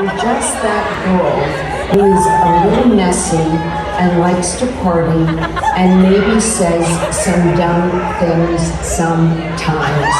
just that girl who's a little messy and likes to party and maybe says some dumb things sometimes.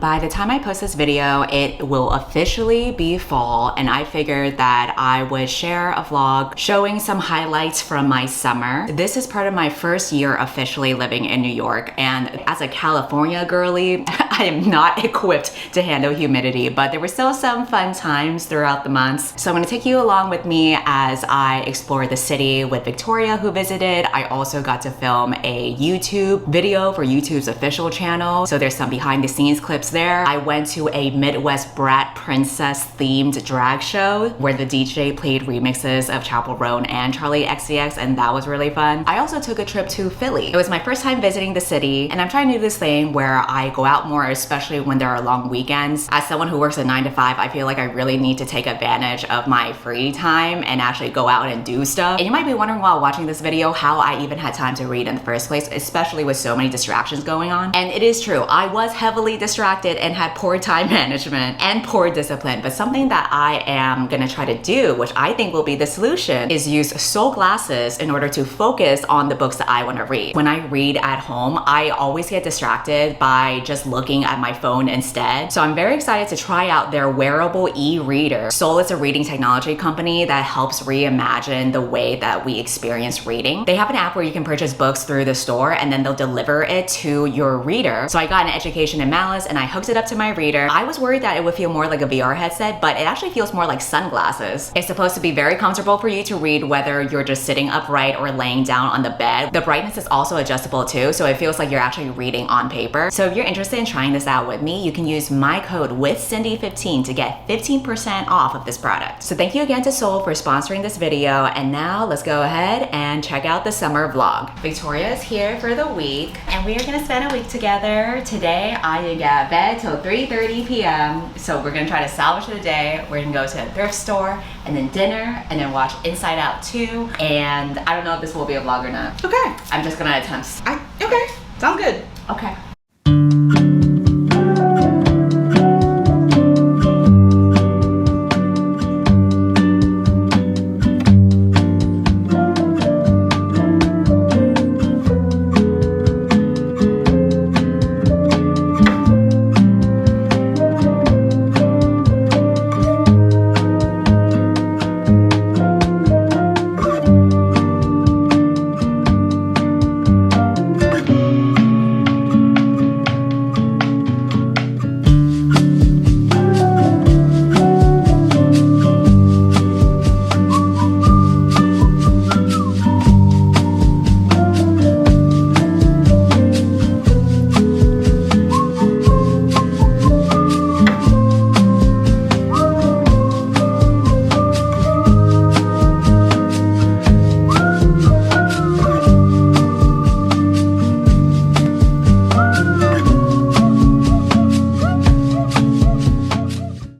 By the time I post this video, it will officially be fall, and I figured that I would share a vlog showing some highlights from my summer. This is part of my first year officially living in New York, and as a California girly, I am not equipped to handle humidity, but there were still some fun times throughout the months. So I'm gonna take you along with me as I explore the city with Victoria, who visited. I also got to film a YouTube video for YouTube's official channel, so there's some behind the scenes clips there. I went to a Midwest brat princess themed drag show where the DJ played remixes of Chappell Roan and Charli XCX, and that was really fun. I also took a trip to Philly. It was my first time visiting the city, and I'm trying to do this thing where I go out more, especially when there are long weekends. As someone who works a 9 to 5, I feel like I really need to take advantage of my free time and actually go out and do stuff. And you might be wondering while watching this video how I even had time to read in the first place, especially with so many distractions going on. And it is true, I was heavily distracted and had poor time management and poor discipline. But something that I am gonna try to do, which I think will be the solution, is use soul glasses in order to focus on the books that I wanna read. When I read at home, I always get distracted by just looking at my phone instead. So I'm very excited to try out their wearable e-reader. Soul is a reading technology company that helps reimagine the way that we experience reading. They have an app where you can purchase books through the store and then they'll deliver it to your reader. So I got an education in malice and I hooked it up to my reader. I was worried that it would feel more like a VR headset, but it actually feels more like sunglasses. It's supposed to be very comfortable for you to read whether you're just sitting upright or laying down on the bed. The brightness is also adjustable too, so it feels like you're actually reading on paper. So if you're interested in trying this out with me, you can use my code WithCindy15 to get 15% off of this product. So thank you again to Soul for sponsoring this video, and now let's go ahead and check out the summer vlog. Victoria is here for the week, and we are gonna spend a week together. Today, I didn't get out of bed till 3:30 p.m. So we're gonna try to salvage the day. We're gonna go to a thrift store, and then dinner, and then watch Inside Out 2. And I don't know if this will be a vlog or not. Okay. I'm just gonna attempt. Okay, sounds good. Okay.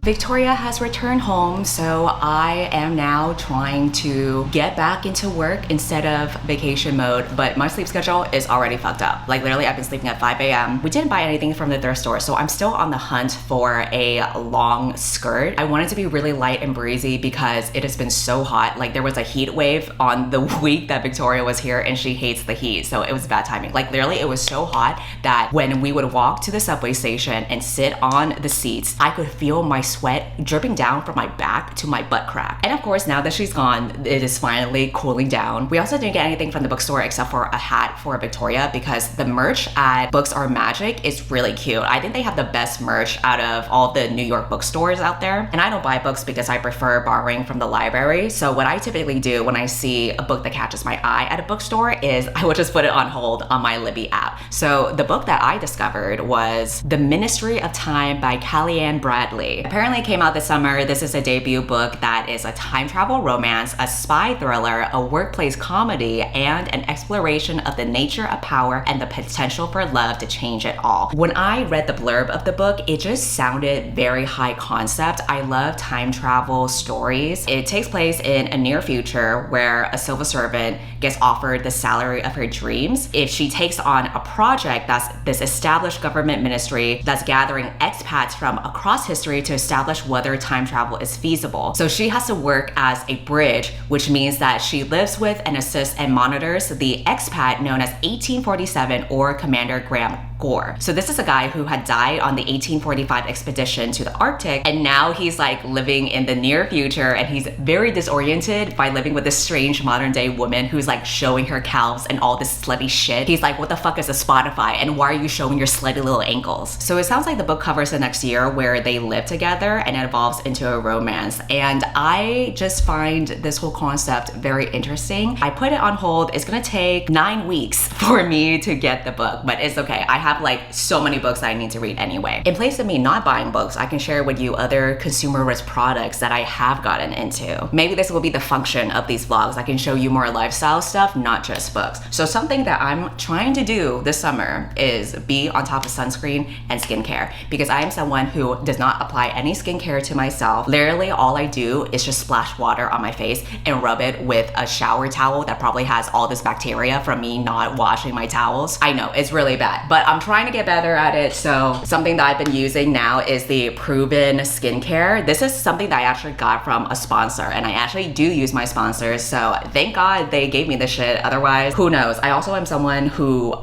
Victoria has returned home, so I am now trying to get back into work instead of vacation mode, but my sleep schedule is already fucked up. Like literally, I've been sleeping at 5 a.m. We didn't buy anything from the thrift store, so I'm still on the hunt for a long skirt. I want it to be really light and breezy because it has been so hot. Like there was a heat wave on the week that Victoria was here and she hates the heat, so it was bad timing. Like literally, it was so hot that when we would walk to the subway station and sit on the seats, I could feel my sweat dripping down from my back to my butt crack. And of course, now that she's gone, it is finally cooling down. We also didn't get anything from the bookstore except for a hat for Victoria because the merch at Books Are Magic is really cute. I think they have the best merch out of all the New York bookstores out there. And I don't buy books because I prefer borrowing from the library. So what I typically do when I see a book that catches my eye at a bookstore is I will just put it on hold on my Libby app. So the book that I discovered was The Ministry of Time by Kellyanne Bradley. Apparently apparently came out this summer. This is a debut book that is a time travel romance, a spy thriller, a workplace comedy, and an exploration of the nature of power and the potential for love to change it all. When I read the blurb of the book, it just sounded very high concept. I love time travel stories. It takes place in a near future where a civil servant gets offered the salary of her dreams if she takes on a project that's this established government ministry that's gathering expats from across history to establish whether time travel is feasible. So she has to work as a bridge, which means that she lives with and assists and monitors the expat known as 1847 or Commander Graham Gore. So this is a guy who had died on the 1845 expedition to the Arctic, and now he's like living in the near future, and he's very disoriented by living with this strange modern day woman who's like showing her calves and all this slutty shit. He's like, what the fuck is a Spotify, and why are you showing your slutty little ankles? So it sounds like the book covers the next year where they live together and it evolves into a romance. And I just find this whole concept very interesting. I put it on hold. It's gonna take 9 weeks for me to get the book, but it's okay. I have like so many books that I need to read anyway. In place of me not buying books, I can share with you other consumer risk products that I have gotten into. Maybe this will be the function of these vlogs. I can show you more lifestyle stuff, not just books. So something that I'm trying to do this summer is be on top of sunscreen and skincare, because I am someone who does not apply any skincare to myself. Literally all I do is just splash water on my face and rub it with a shower towel that probably has all this bacteria from me not washing my towels. I know it's really bad, but I'm trying to get better at it. So something that I've been using now is the Proven skincare. This is something that I actually got from a sponsor, and I actually do use my sponsors, so thank God they gave me this shit. Otherwise, who knows? I also am someone who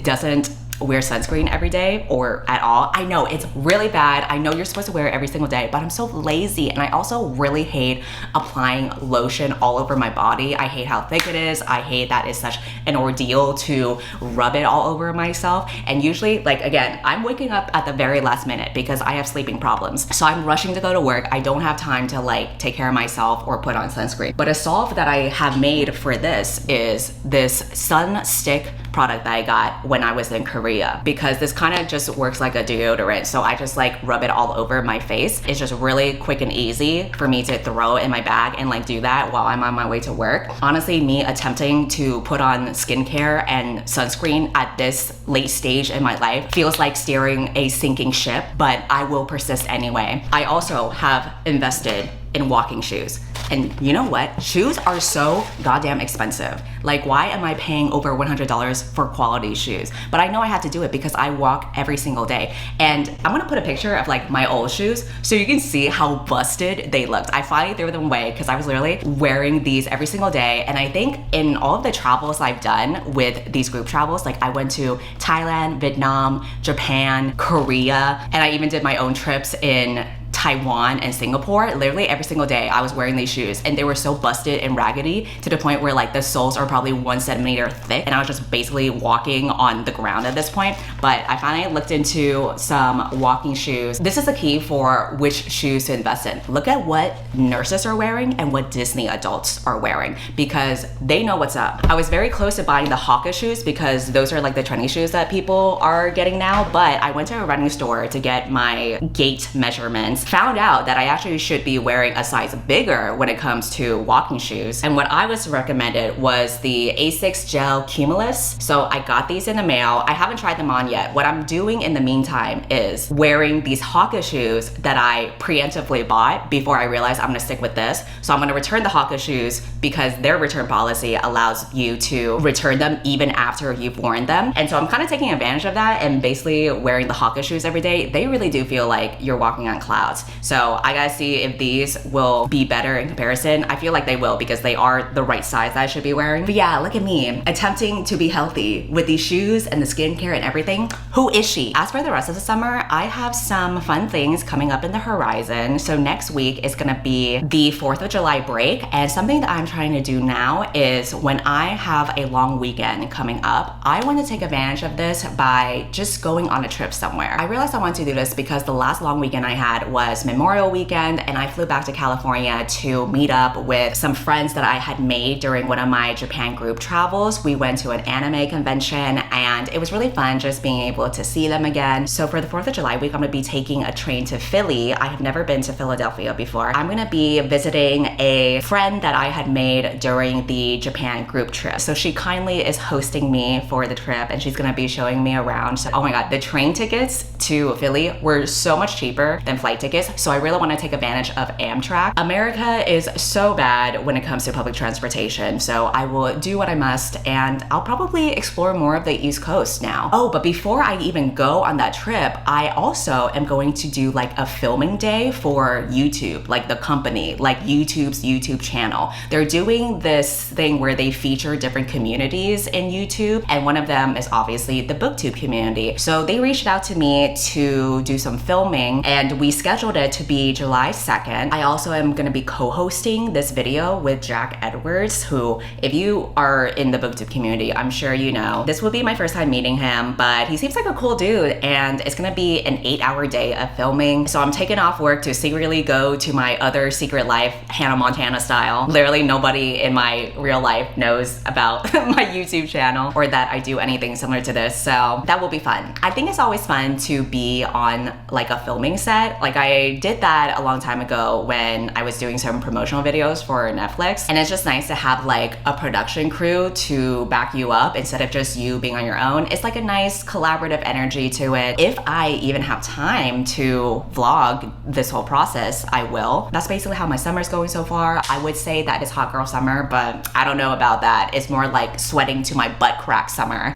doesn't wear sunscreen every day or at all. I know it's really bad. I know you're supposed to wear it every single day, but I'm so lazy, and I also really hate applying lotion all over my body. I hate how thick it is. I hate that it's such an ordeal to rub it all over myself. And usually, like, again, I'm waking up at the very last minute because I have sleeping problems. So I'm rushing to go to work. I don't have time to like take care of myself or put on sunscreen. But a solve that I have made for this is this sun stick product that I got when I was in Korea, because this kind of just works like a deodorant. So I just like rub it all over my face. It's just really quick and easy for me to throw in my bag and like do that while I'm on my way to work. Honestly, me attempting to put on skincare and sunscreen at this late stage in my life feels like steering a sinking ship, but I will persist anyway. I also have invested in walking shoes. And you know what? Shoes are so goddamn expensive. Like, why am I paying over $100 for quality shoes? But I know I have to do it because I walk every single day. And I'm gonna put a picture of like my old shoes so you can see how busted they looked. I finally threw them away because I was literally wearing these every single day. And I think in all of the travels I've done with these group travels, like I went to Thailand, Vietnam, Japan, Korea, and I even did my own trips in Taiwan and Singapore. Literally every single day I was wearing these shoes, and they were so busted and raggedy to the point where like the soles are probably 1 centimeter thick, and I was just basically walking on the ground at this point. But I finally looked into some walking shoes. This is the key for which shoes to invest in. Look at what nurses are wearing and what Disney adults are wearing, because they know what's up. I was very close to buying the Hoka shoes because those are like the trendy shoes that people are getting now, but I went to a running store to get my gait measurements, found out that I actually should be wearing a size bigger when it comes to walking shoes. And what I was recommended was the ASICS Gel Cumulus. So I got these in the mail. I haven't tried them on yet. What I'm doing in the meantime is wearing these Hoka shoes that I preemptively bought before I realized I'm gonna stick with this. So I'm gonna return the Hoka shoes because their return policy allows you to return them even after you've worn them. And so I'm kind of taking advantage of that and basically wearing the Hoka shoes every day. They really do feel like you're walking on clouds. So I gotta see if these will be better in comparison. I feel like they will because they are the right size that I should be wearing. But yeah, look at me attempting to be healthy with these shoes and the skincare and everything. Who is she? As for the rest of the summer, I have some fun things coming up in the horizon. So next week is gonna be the 4th of July break, and something that I'm trying to do now is when I have a long weekend coming up, I want to take advantage of this by just going on a trip somewhere. I realized I want to do this because the last long weekend I had was was Memorial Weekend and I flew back to California to meet up with some friends that I had made during one of my Japan group travels. We went to an anime convention and it was really fun just being able to see them again. So for the 4th of July week, I'm gonna be taking a train to Philly. I have never been to Philadelphia before. I'm gonna be visiting a friend that I had made during the Japan group trip. So she kindly is hosting me for the trip and she's gonna be showing me around. So, oh my God, the train tickets to Philly were so much cheaper than flight tickets. So I really wanna take advantage of Amtrak. America is so bad when it comes to public transportation. So I will do what I must and I'll probably explore more of the East Coast now. Oh, but before I even go on that trip, I also am going to do like a filming day for YouTube, like the company, like YouTube's YouTube channel. They're doing this thing where they feature different communities in YouTube, and one of them is obviously the BookTube community. So they reached out to me to do some filming and we scheduled it to be July 2nd. I also am gonna be co-hosting this video with Jack Edwards, who, if you are in the BookTube community, I'm sure you know. This will be my first time meeting him, but he seems like a cool dude and it's gonna be an 8-hour day of filming. So I'm taking off work to secretly go to my other secret life, Hannah Montana style. Literally nobody in my real life knows about my YouTube channel or that I do anything similar to this, so that will be fun. I think it's always fun to be on like a filming set. Like I did that a long time ago when I was doing some promotional videos for Netflix, and it's just nice to have like a production crew to back you up instead of just you being on your own. It's like a nice collaborative energy to it. If I even have time to vlog this whole process, I will. That's basically how my summer's going so far. I would say that it's hot girl summer, but I don't know about that. It's more like sweating to my butt crack summer.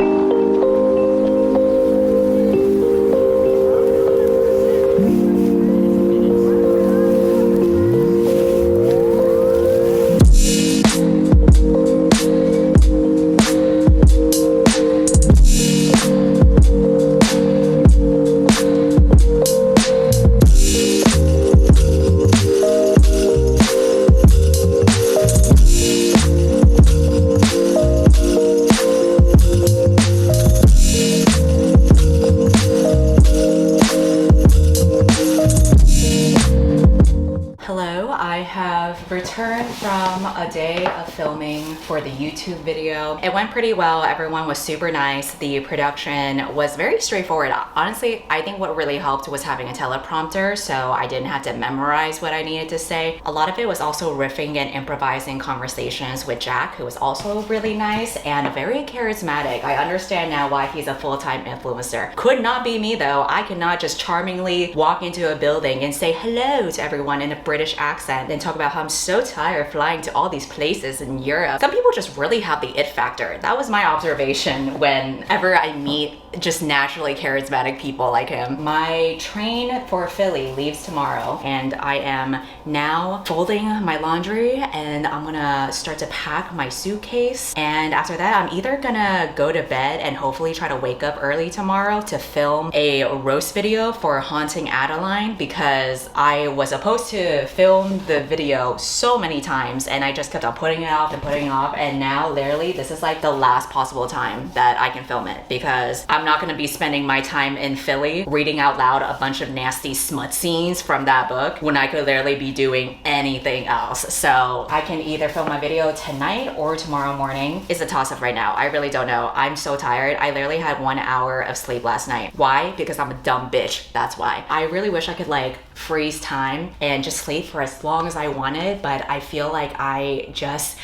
Returned from a day of filming for the YouTube video. It went pretty well. Everyone was super nice. The production was very straightforward. Honestly, I think what really helped was having a teleprompter, so I didn't have to memorize what I needed to say. A lot of it was also riffing and improvising conversations with Jack, who was also really nice and very charismatic. I understand now why he's a full-time influencer. Could not be me though. I cannot just charmingly walk into a building and say hello to everyone in a British accent and talk about how I'm so tired flying to all these places in Europe. Some people just really have the it factor. That was my observation whenever I meet just naturally charismatic people like him. My train for Philly leaves tomorrow and I am now folding my laundry and I'm gonna start to pack my suitcase, and after that I'm either gonna go to bed and hopefully try to wake up early tomorrow to film a roast video for Haunting Adeline, because I was supposed to film the video so many times and I just kept on putting it off and putting it off, and now literally this is like the last possible time that I can film it, because I'm not gonna be spending my time in Philly reading out loud a bunch of nasty smut scenes from that book when I could literally be doing anything else. So I can either film my video tonight or tomorrow morning. It's a toss-up right now. I really don't know. I'm so tired. I literally had 1 hour of sleep last night. Why? Because I'm a dumb bitch. That's why. I really wish I could like freeze time and just sleep for as long as I wanted, but I feel like I just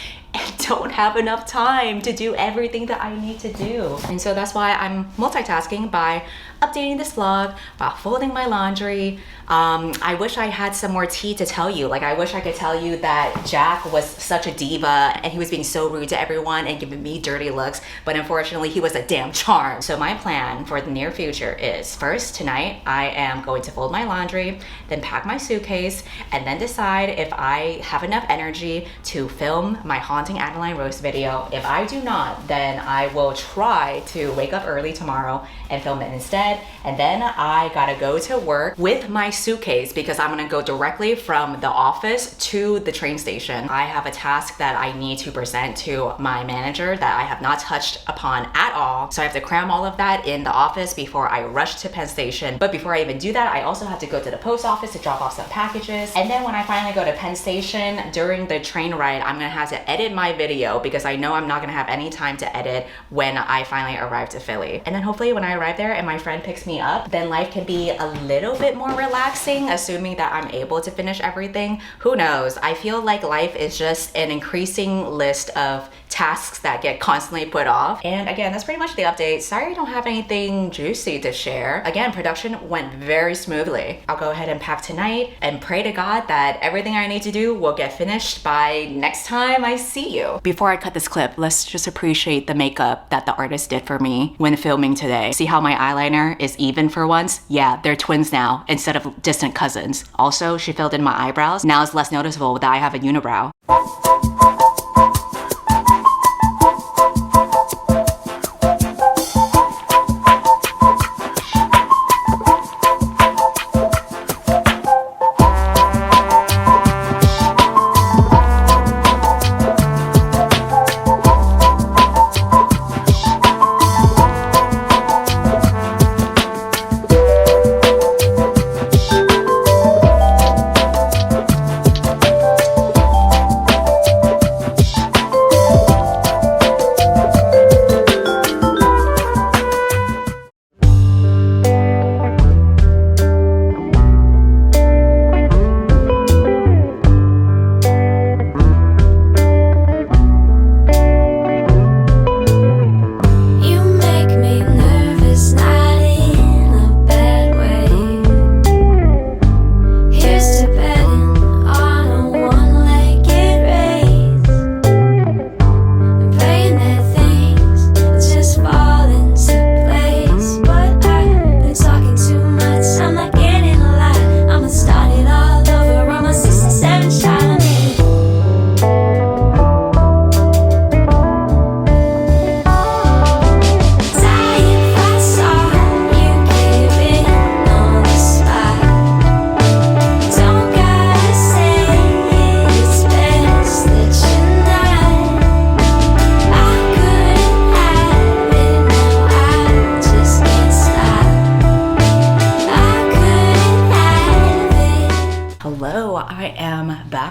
don't have enough time to do everything that I need to do. And so that's why I'm multitasking by updating this vlog, by folding my laundry. I wish I had some more tea to tell you. Like, I wish I could tell you that Jack was such a diva and he was being so rude to everyone and giving me dirty looks, but unfortunately he was a damn charm. So my plan for the near future is, first, tonight I am going to fold my laundry, then pack my suitcase, and then decide if I have enough energy to film my Haunting Adeline roast video. If I do not, then I will try to wake up early tomorrow and film it instead. And then I gotta go to work with my suitcase because I'm gonna go directly from the office to the train station. I have a task that I need to present to my manager that I have not touched upon at all. So I have to cram all of that in the office before I rush to Penn Station. But before I even do that, I also have to go to the post office to drop off some packages. And then when I finally go to Penn Station during the train ride, I'm gonna have to edit my video because I know I'm not gonna have any time to edit when I finally arrive to Philly. And then hopefully when I arrive there and my friend picks me up, then life can be a little bit more relaxing, assuming that I'm able to finish everything. Who knows? I feel like life is just an increasing list of tasks that get constantly put off. And again, that's pretty much the update. Sorry I don't have anything juicy to share. Again, production went very smoothly. I'll go ahead and pack tonight and pray to God that everything I need to do will get finished by next time I see you. Before I cut this clip, let's just appreciate the makeup that the artist did for me when filming today. See how my eyeliner is even for once? Yeah, they're twins now instead of distant cousins. Also, she filled in my eyebrows. Now it's less noticeable that I have a unibrow.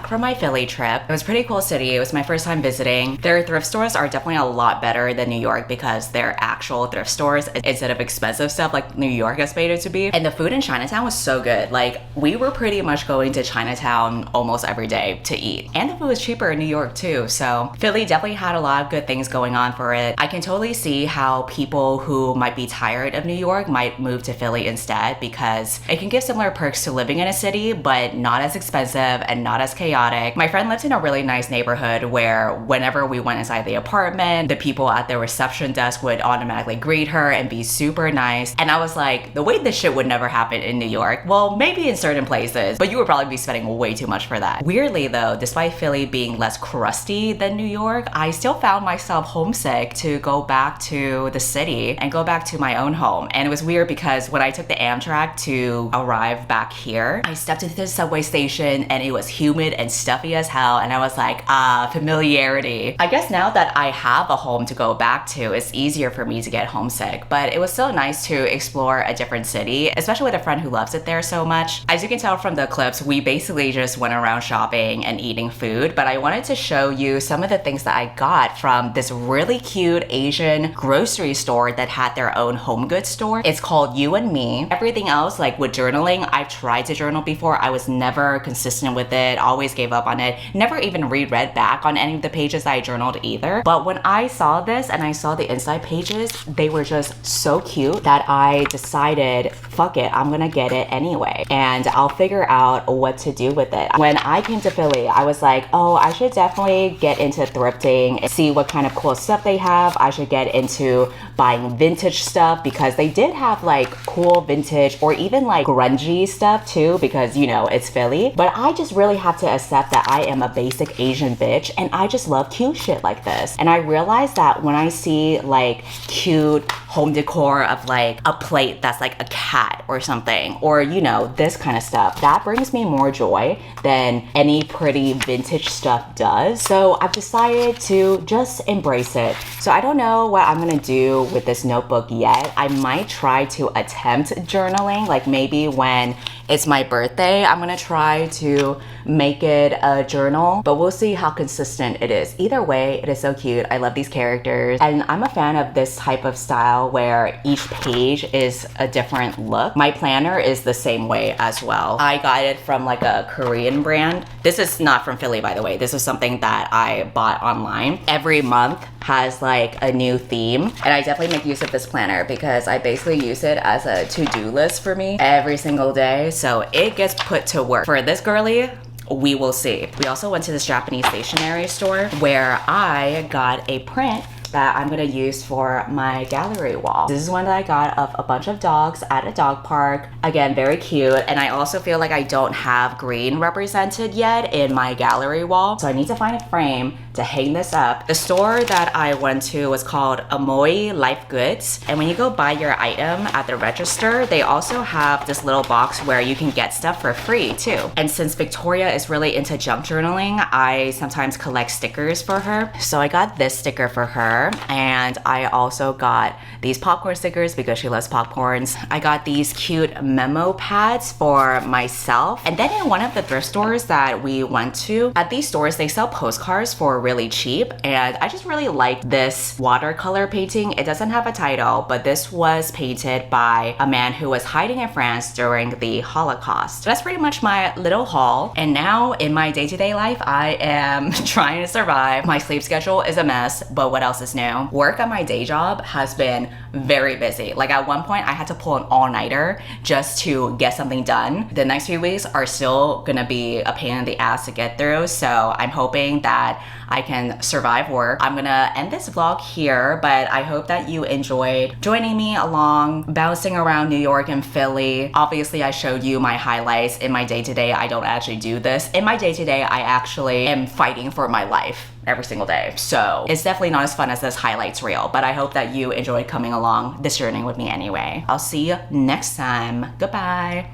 From my Philly trip. It was a pretty cool city. It was my first time visiting. Their thrift stores are definitely a lot better than New York because they're actual thrift stores instead of expensive stuff like New York has made it to be. And the food in Chinatown was so good. Like, we were pretty much going to Chinatown almost every day to eat. And the food was cheaper in New York too. So Philly definitely had a lot of good things going on for it. I can totally see how people who might be tired of New York might move to Philly instead because it can give similar perks to living in a city, but not as expensive and not as chaotic. My friend lived in a really nice neighborhood where whenever we went inside the apartment, the people at the reception desk would automatically greet her and be super nice. And I was like, the way this shit would never happen in New York. Well, maybe in certain places, but you would probably be spending way too much for that. Weirdly though, despite Philly being less crusty than New York, I still found myself homesick to go back to the city and go back to my own home. And it was weird because when I took the Amtrak to arrive back here, I stepped into the subway station and it was humid and stuffy as hell, and I was like, familiarity. I guess now that I have a home to go back to, it's easier for me to get homesick, but it was still nice to explore a different city, especially with a friend who loves it there so much. As you can tell from the clips, we basically just went around shopping and eating food, but I wanted to show you some of the things that I got from this really cute Asian grocery store that had their own home goods store. It's called You and Me. Everything else, like with journaling, I've tried to journal before. I was never consistent with it, always gave up on it, never even reread back on any of the pages that I journaled either. But when I saw this and I saw the inside pages, they were just so cute that I decided, fuck it, I'm gonna get it anyway and I'll figure out what to do with it. When I came to Philly, I was like, oh, I should definitely get into thrifting and see what kind of cool stuff they have. I should get into buying vintage stuff because they did have like cool vintage or even like grungy stuff too, because you know, it's Philly. Philly, but I just really have to accept that I am a basic Asian bitch and I just love cute shit like this. And I realize that when I see like cute home decor of like a plate that's like a cat or something, or you know, this kind of stuff, that brings me more joy than any pretty vintage stuff does. So I've decided to just embrace it. So I don't know what I'm gonna do with this notebook yet. I might try to attempt journaling, like maybe when it's my birthday, I'm gonna try to make it a journal, but we'll see how consistent it is. Either way, it is so cute. I love these characters, and I'm a fan of this type of style where each page is a different look. My planner is the same way as well. I got it from like a Korean brand. This is not from Philly, by the way. This is something that I bought online. Every month has like a new theme, and I definitely make use of this planner because I basically use it as a to-do list for me every single day, so it gets put to work. For this girly, we will see. We also went to this Japanese stationery store where I got a print that I'm gonna use for my gallery wall. This is one that I got of a bunch of dogs at a dog park. Again, very cute. And I also feel like I don't have green represented yet in my gallery wall. So I need to find a frame to hang this up. The store that I went to was called Amoy Life Goods. And when you go buy your item at the register, they also have this little box where you can get stuff for free too. And since Victoria is really into junk journaling, I sometimes collect stickers for her. So I got this sticker for her. And I also got these popcorn stickers because she loves popcorns. I got these cute memo pads for myself. And then in one of the thrift stores that we went to, at these stores, they sell postcards for really cheap. And I just really liked this watercolor painting. It doesn't have a title, but this was painted by a man who was hiding in France during the Holocaust. So that's pretty much my little haul. And now in my day-to-day life, I am trying to survive. My sleep schedule is a mess, but what else is new? Work at my day job has been very busy. Like at one point I had to pull an all-nighter just to get something done. The next few weeks are still gonna be a pain in the ass to get through, so I'm hoping that I can survive work. I'm gonna end this vlog here, but I hope that you enjoyed joining me along, bouncing around New York and Philly. Obviously I showed you my highlights. In my day-to-day, I don't actually do this. In my day-to-day, I actually am fighting for my life every single day. So it's definitely not as fun as this highlights reel, but I hope that you enjoyed coming along this journey with me anyway. I'll see you next time. Goodbye.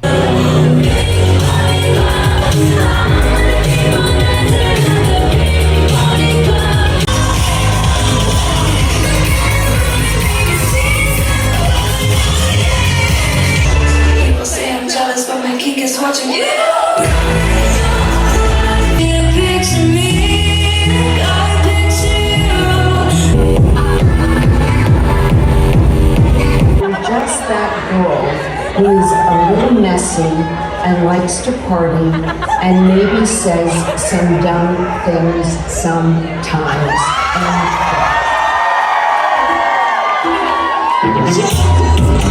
People say I'm jealous, but my king is watching you. Just that girl who's a little messy and likes to party and maybe says some dumb things sometimes. And